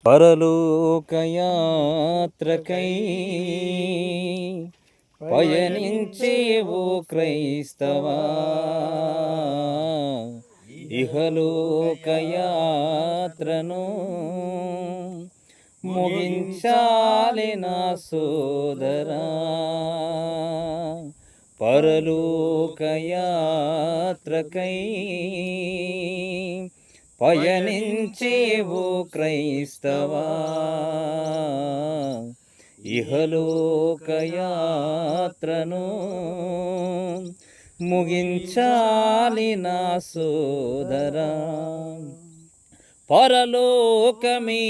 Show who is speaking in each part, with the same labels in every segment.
Speaker 1: పరలోకయాత్రకై పయనించేవో క్రైస్తవా, ఇహలోకయాత్రను ముగించాలి నా సోదరా. పరలోకయాత్రకై పయనించేవో క్రైస్తవా, ఇహలోకయాత్రను ముగించాలి నా సోదరా. పరలోకమే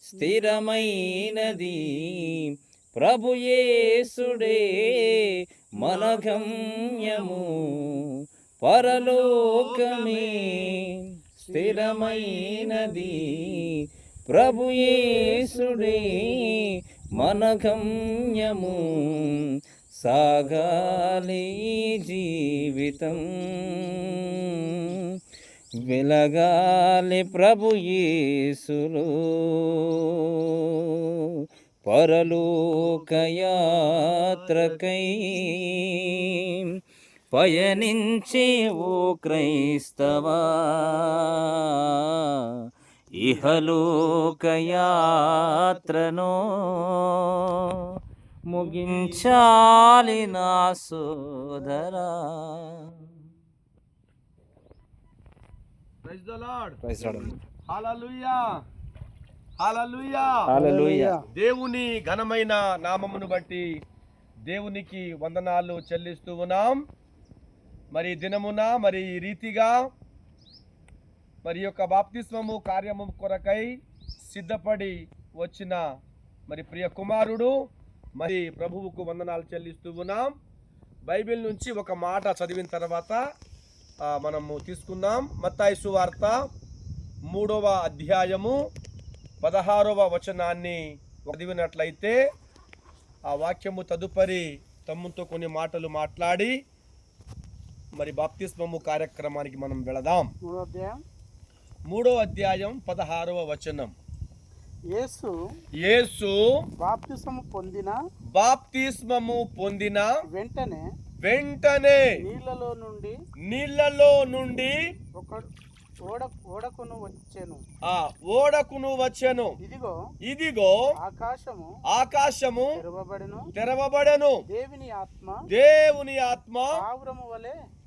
Speaker 1: స్థిరమైనది, ప్రభుయేసుడే మన గమ్యము. పరలోకమే స్థిరమైనది, ప్రభుయేసుడే మన గమ్యము. సాగాలి జీవితం, వెలగాలి ప్రభుయేసులో. పరలోకయాత్రకై పయనించే ఓ క్రైస్తవా, ఇహలోకయాత్రను ముగించాలి నా సోదరా.
Speaker 2: Praise the Lord.
Speaker 1: Praise Lord.
Speaker 2: Hallelujah, hallelujah,
Speaker 1: hallelujah.
Speaker 2: దేవుని ఘనమైన నామమును బట్టి దేవునికి వందనాలు చెల్లిస్తూ ఉన్నాం. మరి దినమున మరి ఈ రీతిగా మరి యొక్క బాప్తిస్మము కార్యము కొరకై సిద్ధపడి వచ్చిన మరి ప్రియ కుమారుడు మరి ప్రభువుకు వందనాలు చెల్లిస్తూ ఉన్నాం. బైబిల్ నుంచి ఒక మాట చదివిన తర్వాత మనము తీసుకుందాం. మత్తయి సువార్త 3వ అధ్యాయము 16వ వచనాన్ని చదివినట్లయితే ఆ వాక్యము తదుపరి తమ్ముతో కొన్ని మాటలు మాట్లాడి మరి బాప్తిస్మము కార్యక్రమానికి మనం వెళదాం. 3వ అధ్యాయం 16వ వచనం. యేసు
Speaker 3: బాప్తిస్మము
Speaker 2: పొందిన
Speaker 3: వెంటనే
Speaker 2: నీళ్లలో నుండి ఓడకును వచ్చెను. ఇదిగో ఆకాశము తెరవబడెను. దేవుని ఆత్మ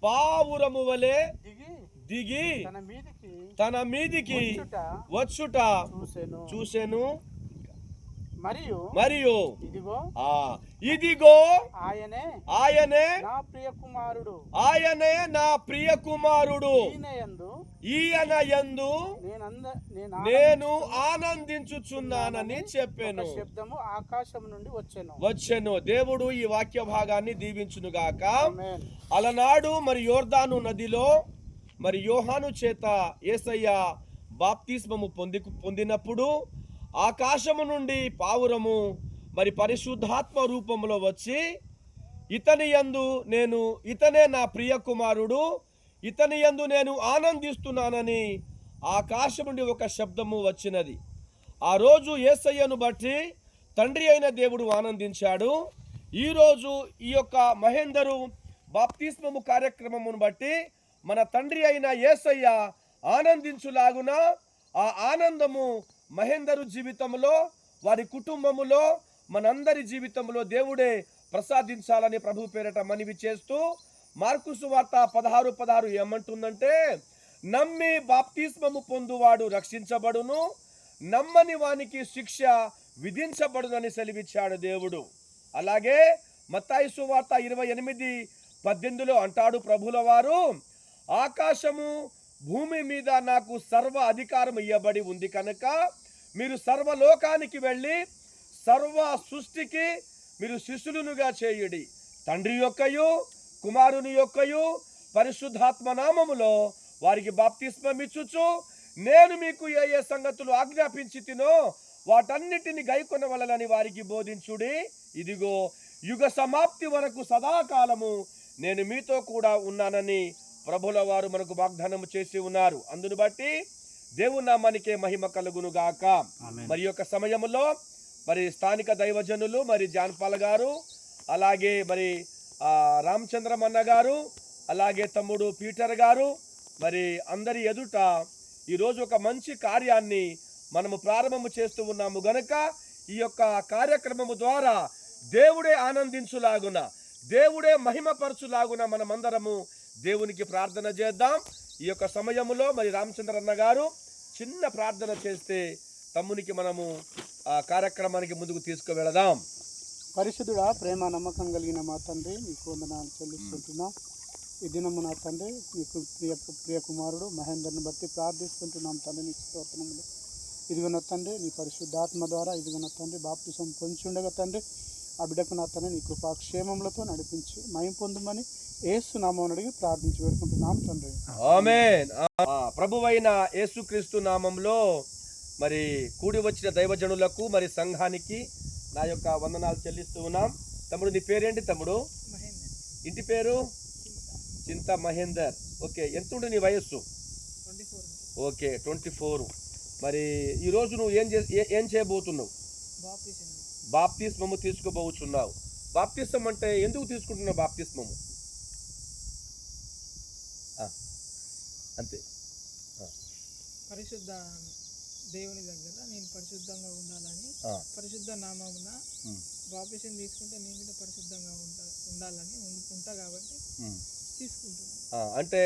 Speaker 2: పావురము వలె దిగి తన మీదికి వచ్చుట చూసెను. మరియు ఇదిగో ఆయనే నా ప్రియ కుమారుడు, ఈయన యందు నేను ఆనందించుచున్నానని చెప్పాను.
Speaker 3: శబ్దము ఆకాశం నుండి
Speaker 2: వచ్చెను. దేవుడు ఈ వాక్య భాగాన్ని దీవించును గాక. అలనాడు మరి యోర్దాను నదిలో మరి యోహాను చేత యేసయ్య బాప్తిస్మము పొందినప్పుడు ఆకాశము నుండి పావురము మరి పరిశుద్ధాత్మ రూపంలో వచ్చి ఇతనే నా ప్రియ కుమారుడు, ఇతని యందు నేను ఆనందిస్తున్నానని ఆకాశం నుండి ఒక శబ్దము వచ్చినది. ఆ రోజు యేసయ్యను బట్టి తండ్రి అయిన దేవుడు ఆనందించాడు. ఈరోజు ఈ యొక్క మహేందరు బాప్తిస్మము కార్యక్రమమును బట్టి మన తండ్రి అయిన యేసయ్య ఆనందించులాగున ఆ ఆనందము మహేందరు జీవితంలో, వారి కుటుంబములో, మనందరి జీవితంలో దేవుడే ప్రసాదించాలని ప్రభు పేరట మనవి చేస్తూ మార్కు సువార్త 16:16 ఏమంటుందంటే, నమ్మి బాప్తిస్మము పొందువాడు రక్షించబడును, నమ్మని వానికి శిక్ష విధించబడునని సెలవిచ్చాడు దేవుడు. అలాగే మత్తయి సువార్త 28:18 అంటాడు ప్రభుల వారు, ఆకాశము భూమి మీద నాకు సర్వ అధికారం ఇవ్వబడి ఉంది కనుక మీరు సర్వలోకానికి వెళ్ళి సర్వ సృష్టికి మీరు శిష్యులుగా చేయుడి. తండ్రి యొక్కయు కుమారుని యొక్కయు పరిశుద్ధాత్మ నామములో వారికి బాప్తిస్మమిచ్చుచు నేను మీకు ఏ ఏ సంగతులు ఆజ్ఞాపించితినో వాటన్నిటిని గైకొనవలెనని వారికి బోధించుడి. ఇదిగో యుగ సమాప్తి వరకు సదాకాలము నేను మీతో కూడా ఉన్నానని ప్రభుల వారు మనకు వాగ్దానం చేసి ఉన్నారు. అందును బట్టి దేవుని నామానికే మహిమ కలుగును గాక. మరి యొక్క సమయంలో మరి స్థానిక దైవజనులు మరి జాన్పాల్ గారు, అలాగే మరి రామచంద్రమన్న గారు, అలాగే తమ్ముడు పీటర్ గారు, మరి అందరి ఎదుట ఈరోజు ఒక మంచి కార్యాన్ని మనము ప్రారంభము చేస్తూ ఉన్నాము గనుక ఈ యొక్క కార్యక్రమము ద్వారా దేవుడే ఆనందించులాగున, దేవుడే మహిమపరచులాగున మనమందరము దేవునికి ప్రార్థన చేద్దాం. ఈ యొక్క సమయంలో మరి రామచంద్రన్న గారు చిన్న ప్రార్థన చేస్తే తమ్మునికి మనము ఆ కార్యక్రమానికి ముందుకు తీసుకువెళదాం.
Speaker 3: పరిశుద్ధుడా, ప్రేమ నమ్మకం కలిగిన మా తండ్రి, నీకు వందనాలు చెల్లిస్తుంటున్నాం. ఈ దినము నా తండ్రి, నీకు ప్రియ కుమారుడు మహేందర్ని బట్టి ప్రార్థిస్తుంటున్నాం తండ్రి. నీకు స్తోత్రములు. ఇదిగో తండ్రి, నీ పరిశుద్ధాత్మ ద్వారా ఇదిగో తండ్రి బాప్తిసం పొందుచుండగా తండ్రి, ఆ బిడ్డకు నా తండ్రి నీ కృపాక్షేమములతో నడిపించి మహిమ పొందుమని యేసు నామమున అడిగి ప్రార్థించి వేడుకుంటున్నాం తండ్రి.
Speaker 2: ఆమేన్. ప్రభువైన యేసుక్రీస్తు నామంలో మరి కూడి వచ్చిన దైవజనులకు మరి సంఘానికి నా యొక్క వందనాలు చెల్లిస్తూ ఉన్నాం. తమ్ముడు, నీ పేరేంటి తమ్ముడు? ఇంటి పేరు? చింత మహేందర్. ఓకే, ఎంత ఉండే నీ వయస్సు?
Speaker 3: 24.
Speaker 2: ఓకే, 24. మరి ఈరోజు నువ్వు ఏం చేయబోతున్నావు? బాప్తిస్మము తీసుకోబోతున్నావు. బాప్తిస్మం అంటే ఎందుకు తీసుకుంటున్నావు బాప్తిస్మము? అంతే.
Speaker 4: పరిశుద్ధ దేవుని దగ్గర నేను పరిశుద్ధంగా ఉండాలని, పరిశుద్ధ నామమున బాప్తిసం తీసుకుంటే నేను కూడా పరిశుద్ధంగా ఉండాలని ఉంటా కాబట్టి తీసుకుంటున్నాను.
Speaker 2: అంటే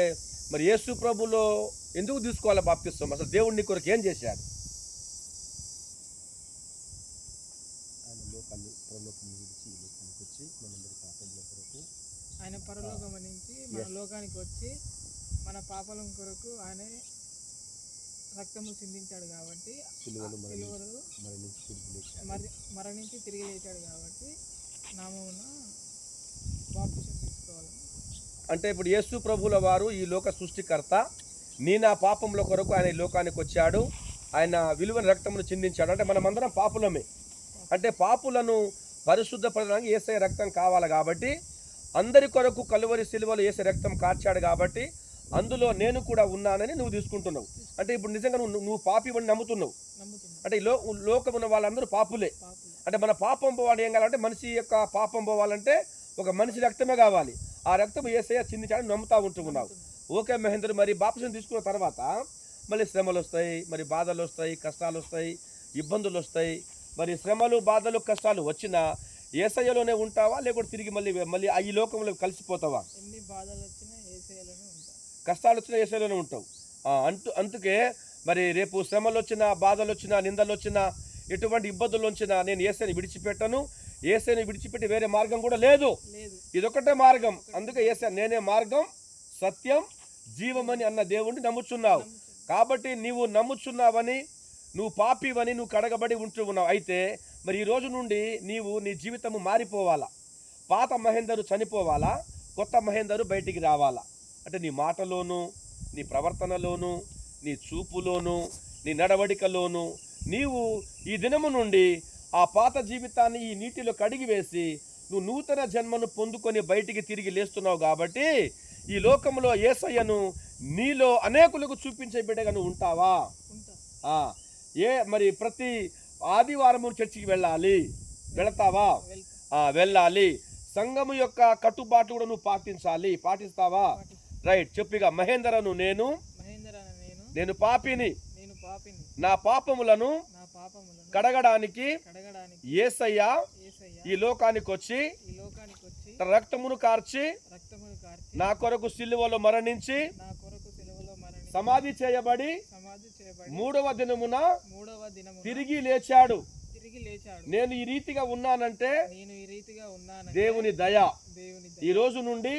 Speaker 2: మరి యేసు ప్రభులో ఎందుకు తీసుకోవాలి బాప్తిసం? అసలు దేవుడు నీ కొరకు ఏం చేశాడు?
Speaker 4: ఆయన పరలోకం నుంచి మన లోకానికి వచ్చి మన పాపలం కొరకు ఆయన రక్తము చిందించాడు కాబట్టి, మరణించి తిరిగి లేచాడు కాబట్టి నామమున బాప్తిసం తీసుకోవాలి.
Speaker 2: అంటే ఇప్పుడు యేసు ప్రభుల వారు ఈ లోక సృష్టికర్త, నీ నా పాపముల కొరకు ఆయన ఈ లోకానికి వచ్చాడు. ఆయన విలువైన రక్తమును చిందించాడు. అంటే మనమందరం పాపులమే. అంటే పాపులను పరిశుద్ధపరచడానికి యేసయ్య రక్తం కావాలి కాబట్టి, అందరి కొరకు కలువరి సిలువలో యేసయ్య రక్తం కార్చాడు కాబట్టి అందులో నేను కూడా ఉన్నానని నువ్వు తీసుకుంటున్నావు. అంటే ఇప్పుడు నిజంగా నువ్వు పాపి అని నమ్ముతున్నావు. అంటే లోకం ఉన్న వాళ్ళందరూ పాపులే. అంటే మన పాపం పోవాలి ఏం కావాలంటే, మనిషి యొక్క పాపం పోవాలంటే ఒక మనిషి రక్తమే కావాలి. ఆ రక్తం యేసయ్య చిందించాడని నమ్ముతా ఉంటున్నావు. ఓకే మహేందర్, మరి బాప్తిసం తీసుకున్న తర్వాత మళ్ళీ శ్రమలు వస్తాయి, మరి బాధలు వస్తాయి, కష్టాలు వస్తాయి, ఇబ్బందులు వస్తాయి. మరి శ్రమలు, బాధలు, కష్టాలు వచ్చినా యేసయ్యలోనే ఉంటావా, లేకపోతే తిరిగి మళ్ళీ ఈ లోకంలో కలిసిపోతావా?
Speaker 4: ఎన్ని బాధలు వచ్చినా యేసయ్యలోనే ఉంటావు,
Speaker 2: కష్టాలు వచ్చినా యేసయ్యలోనే ఉంటావు. అందుకే మరి రేపు శ్రమలు వచ్చినా, బాధలు వచ్చినా, నిందలు వచ్చినా, ఎటువంటి ఇబ్బందులు వచ్చినా నేను యేసయ్యని విడిచిపెట్టను. యేసయ్యని విడిచిపెట్టి వేరే మార్గం కూడా లేదు. ఇదొక్కటే మార్గం. అందుకే యేసయ్య నేనే మార్గం, సత్యం, జీవమని అన్న దేవుణ్ణి నమ్ముచున్నావు. కాబట్టి నీవు నమ్ముచున్నావని, నువ్వు పాపివని, నువ్వు కడగబడి ఉంటూ ఉన్నావు. అయితే మరి ఈ రోజు నుండి నీ జీవితము మారిపోవాలా. పాత మహేందరు చనిపోవాలా, కొత్త మహేందరు బయటికి రావాలా. అంటే నీ మాటలోను, నీ ప్రవర్తనలోను, నీ చూపులోను, నీ నడవడికలోను నీవు ఈ దినము నుండి ఆ పాత జీవితాన్ని ఈ నీటిలో కడిగి వేసి నువ్వు నూతన జన్మను పొందుకొని బయటికి తిరిగి లేస్తున్నావు. కాబట్టి ఈ లోకంలో యేసయ్యను నీలో అనేకులకు చూపించే బిడ్డగా నువ్వు ఉంటావా? మరి ప్రతి ఆదివారము చర్చికి వెళ్ళాలి, వెళతావా? వెళ్ళాలి. సంఘము యొక్క కట్టుబాట్లు కూడా నువ్వు పాటిస్తావా? రైట్. చెప్పిగా మహేందరను నేను పాపిని, నా పాపములను కడగడానికి యేసయ్య ఈ లోకానికి వచ్చి తన రక్తమును కార్చి నా కొరకు సిలువలో మరణించి సమాధి చేయబడి మూడవ దినమున తిరిగి లేచాడు. నేను ఈ రీతిగా ఉన్నానంటే దేవుని దయ. ఈ రోజు నుండి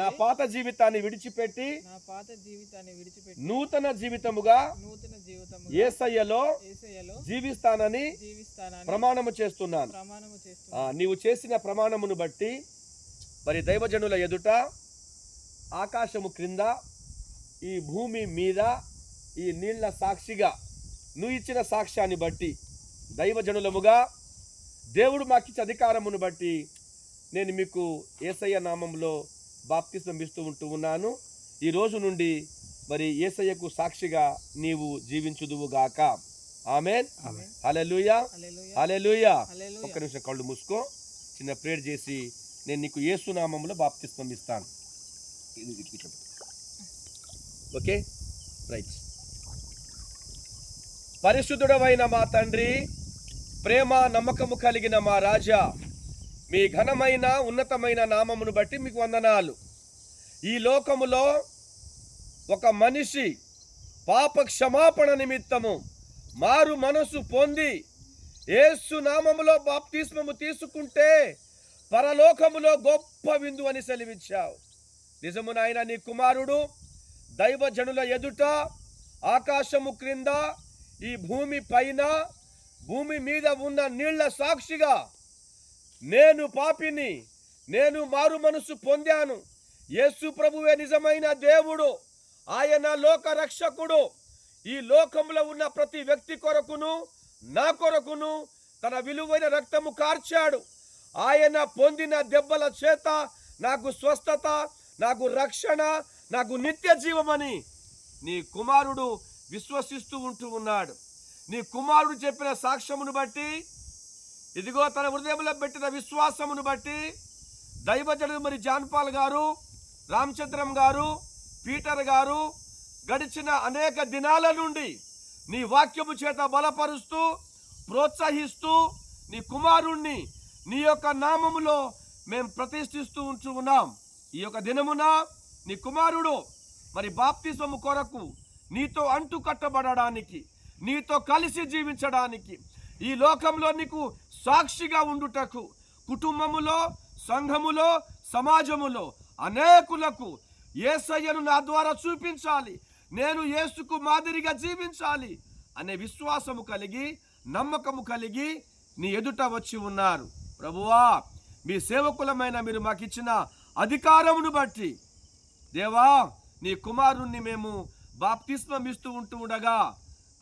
Speaker 2: నా పాత జీవితాన్ని విడిచిపెట్టి నూతన జీవితముగా యేసయ్యలో జీవిస్తానని ప్రమాణము చేస్తున్నాను. నీవు చేసిన ప్రమాణమును బట్టి మరి దైవజనుల ఎదుట, ఆకాశము క్రింద, ఈ భూమి మీద, ఈ నీళ్ల సాక్షిగా నువ్వు ఇచ్చిన సాక్ష్యాన్ని బట్టి, దైవజనులముగా దేవుడు మాకిచ్చే అధికారమును బట్టి నేను మీకు యేసయ్య నామంలో బాప్తిస్మం ఇస్తూ ఉంటూ ఉన్నాను. ఈ రోజు నుండి మరి యేసయ్యకు సాక్షిగా నీవు జీవించుదువుగాక. ఆమేన్. హల్లెలూయా, హల్లెలూయా. ఒక్క నిమిషం కళ్ళు మూసుకో, చిన్న ప్రేయర్ చేసి నేను నీకు యేసు నామములో బాప్తిస్మం ఇస్తాను. Okay, right. పరిశుద్ధుడవైన మా తండ్రి, ప్రేమ నమ్మకము కలిగిన మా రాజా, మీ ఘనమైన ఉన్నతమైన నామమును బట్టి మీకు వందనాలు. ఈ లోకములో ఒక మనిషి పాప క్షమాపణ నిమిత్తము మారు మనసు పొంది యేసు నామములో బాప్తిస్మము తీసుకుంటే పరలోకములో గొప్ప విందు అని సెలవిచ్చావు. నిజము నాయన, నీ కుమారుడు దైవజనుల ఎదుట, ఆకాశము క్రింద, ఈ భూమి పైన, భూమి మీద ఉన్న నీళ్ల సాక్షిగా నేను పాపిని, నేను మారు మనసు పొందాను, యేసు ప్రభువే నిజమైన దేవుడు, ఆయన లోక రక్షకుడు, ఈ లోకంలో ఉన్న ప్రతి వ్యక్తి కొరకును నా కొరకును తన విలువైన రక్తము కార్చాడు. ఆయన పొందిన దెబ్బల చేత నాకు స్వస్థత, నాకు రక్షణ, నాకు నిత్య జీవమని నీ కుమారుడు విశ్వసిస్తూ ఉంటూ ఉన్నాడు. నీ కుమారుడు చెప్పిన సాక్ష్యమును బట్టి, ఇదిగో తన హృదయంలో పెట్టిన విశ్వాసమును బట్టి దైవజనుడు మరి జాన్పాల్ గారు, రామచంద్రం గారు, పీటర్ గారు గడిచిన అనేక దినాల నుండి నీ వాక్యము చేత బలపరుస్తూ, ప్రోత్సహిస్తూ నీ కుమారుణ్ణి నీ యొక్క నామములో మేము ప్రతిష్ఠిస్తూ ఉంటూ ఉన్నాం. ఈ యొక్క దినమున నీ కుమారుడు మరి బాప్తిస్మము కొరకు నీతో అంటు కట్టబడడానికి, నీతో కలిసి జీవించడానికి, ఈ లోకంలో నీకు సాక్షిగా ఉండుటకు, కుటుంబములో, సంఘములో, సమాజములో అనేకులకు యేసయ్యను నా ద్వారా చూపించాలి, నేను యేసుకు మాదిరిగా జీవించాలి అనే విశ్వాసము కలిగి, నమ్మకము కలిగి నీ ఎదుట వచ్చి ఉన్నారు. ప్రభువా, మీ సేవకులమైన మీరు మాకు ఇచ్చిన అధికారమును బట్టి దేవా, నీ కుమారుణ్ణి మేము బాప్తిస్మం ఇస్తూ ఉంటూ ఉండగా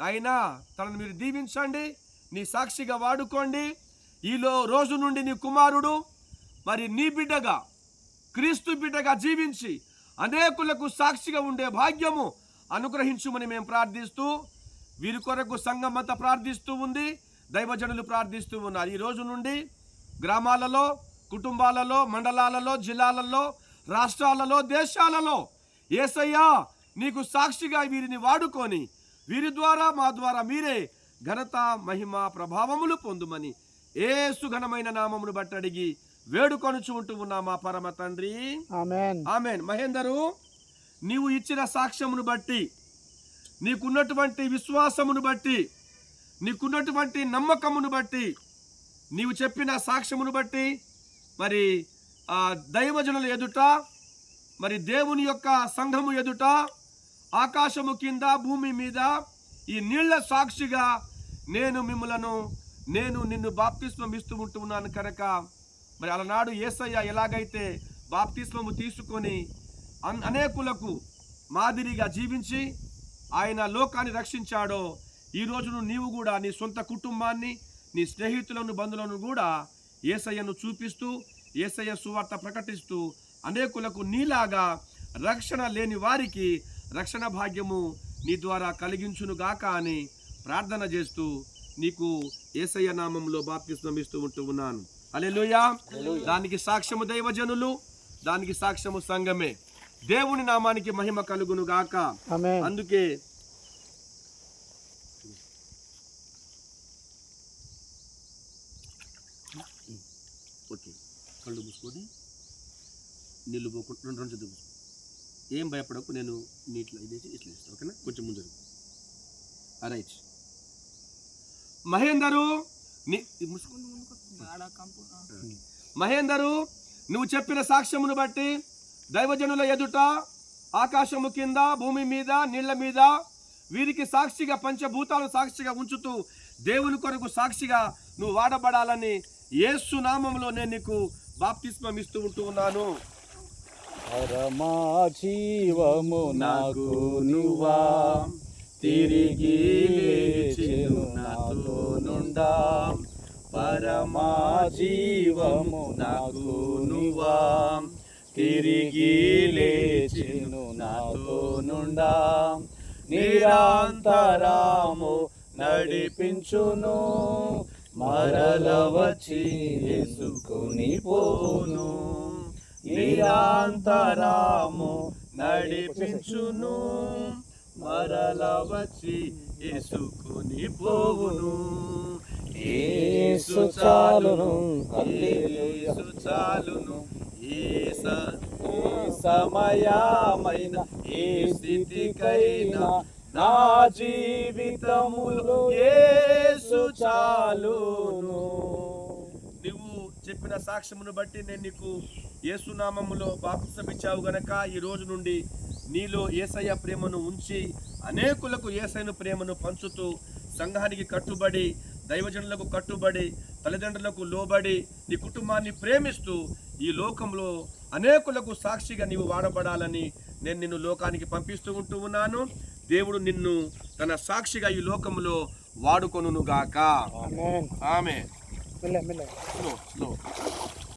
Speaker 2: అయినా తనను మీరు దీవించండి, నీ సాక్షిగా వాడుకోండి. ఈలో రోజు నుండి నీ కుమారుడు మరి నీ బిడ్డగా, క్రీస్తు బిడ్డగా జీవించి అనేకులకు సాక్షిగా ఉండే భాగ్యము అనుగ్రహించుమని మేము ప్రార్థిస్తూ, వీరి కొరకు సంఘం అంతా ప్రార్థిస్తూ ఉంది, దైవజనులు ప్రార్థిస్తూ ఉన్నారు. ఈ రోజు నుండి గ్రామాలలో, కుటుంబాలలో, మండలాలలో, జిల్లాలలో, రాష్ట్రాలలో, దేశాలలో యేసయ్యా నీకు సాక్షిగా వీరిని వాడుకొని వీరి ద్వారా, మా ద్వారా మీరే ఘనత, మహిమ, ప్రభావములు పొందుమని యేసు ఘనమైన నామమును బట్టి అడిగి వేడుకొనుచు ఉంటూ ఉన్నా మా పరమ తండ్రి,
Speaker 3: ఆమేన్.
Speaker 2: ఆమేన్. మహేందరు, నీవు ఇచ్చిన సాక్ష్యమును బట్టి, నీకున్నటువంటి విశ్వాసమును బట్టి, నీకున్నటువంటి నమ్మకమును బట్టి, నీవు చెప్పిన సాక్ష్యమును బట్టి మరి దైవజనుల ఎదుట, మరి దేవుని యొక్క సంఘము ఎదుట, ఆకాశము కింద, భూమి మీద, ఈ నీళ్ల సాక్షిగా నేను నిన్ను బాప్తిస్మం ఇస్తూ ఉంటున్నాను కనుక మరి అలనాడు యేసయ్య ఎలాగైతే బాప్తిస్మము తీసుకొని అనేకులకు మాదిరిగా జీవించి ఆయన లోకాన్ని రక్షించాడో, ఈ రోజును నీవు కూడా నీ సొంత కుటుంబాన్ని, నీ స్నేహితులను, బంధువులను కూడా యేసయ్యను చూపిస్తూ, యేసయ్య సువార్త ప్రకటిస్తూ అనేకులకు నీలాగా రక్షణ లేని వారికి రక్షణ భాగ్యము నీ ద్వారా కలిగించునుగాక అని ప్రార్థన చేస్తూ నీకు యేసయ్య నామంలో బాప్తిస్మం ఇస్తూ ఉంటూ ఉన్నాను. హల్లెలూయా. దానికి సాక్ష్యము దైవజనులు, దానికి సాక్ష్యము సంఘమే. దేవుని నామానికి మహిమ కలుగును గాక. అందుకే ఓకే, కళ్ళు మూసుకొని నీళ్ళు పోకుండా రెండు చేతులు మూసుకో. ఏం భయపడకు, నేను నీటిలో ఇదేసి ఇట్లా ఇస్తాను. ఓకేనా? కొంచెం ముందు రైట్. మహేందరు, మహేందరు, నువ్వు చెప్పిన సాక్ష్యమును బట్టి దైవజనుల ఎదుట, ఆకాశము కింద, భూమి మీద, నీళ్ల మీద వీరికి సాక్షిగా, పంచభూతాలను సాక్షిగా ఉంచుతూ దేవుని కొరకు సాక్షిగా నువ్వు వాడబడాలని యేసు నామములో నేను నీకు బాప్తిస్మం ఇస్తూ ఉంటూ ఉన్నాను.
Speaker 1: పరమా జీవము నాకు నువ్వా, తిరిగి లేచెను నాతో నుండా. పరమా జీవము నాకు నువ్వా, తిరిగి లేచెను నా నాతో నుండా నిరంతరము నడిపించును, మరల వచ్చి యేసుకొని పోను. నిరంతరము నడిపించును, మరల వచ్చి యేసుకొని పోవును. యేసు చాలును, యేసు చాలును, ఏ సమయమైన ఏ స్థితికైనా నా జీవితములో యేసు చాలును. నువ్వు చెప్పిన సాక్ష్యమును బట్టి నేను నీకు యేసునామములో బాప్తిసం ఇచ్చావు గనక ఈ రోజు నుండి నీలో యేసయ్య ప్రేమను ఉంచి అనేకులకు యేసయ్యను ప్రేమను పంచుతూ సంఘానికి కట్టుబడి, దైవజనులకు కట్టుబడి, తల్లిదండ్రులకు లోబడి నీ కుటుంబాన్ని ప్రేమిస్తూ ఈ లోకంలో అనేకులకు సాక్షిగా నీవు వాడబడాలని నేను నిన్ను లోకానికి పంపిస్తూ ఉంటూ ఉన్నాను. దేవుడు నిన్ను తన సాక్షిగా ఈ లోకంలో వాడుకొనుగాక. ఆమేన్.
Speaker 3: మెల్లె మెల్లె
Speaker 2: స్లో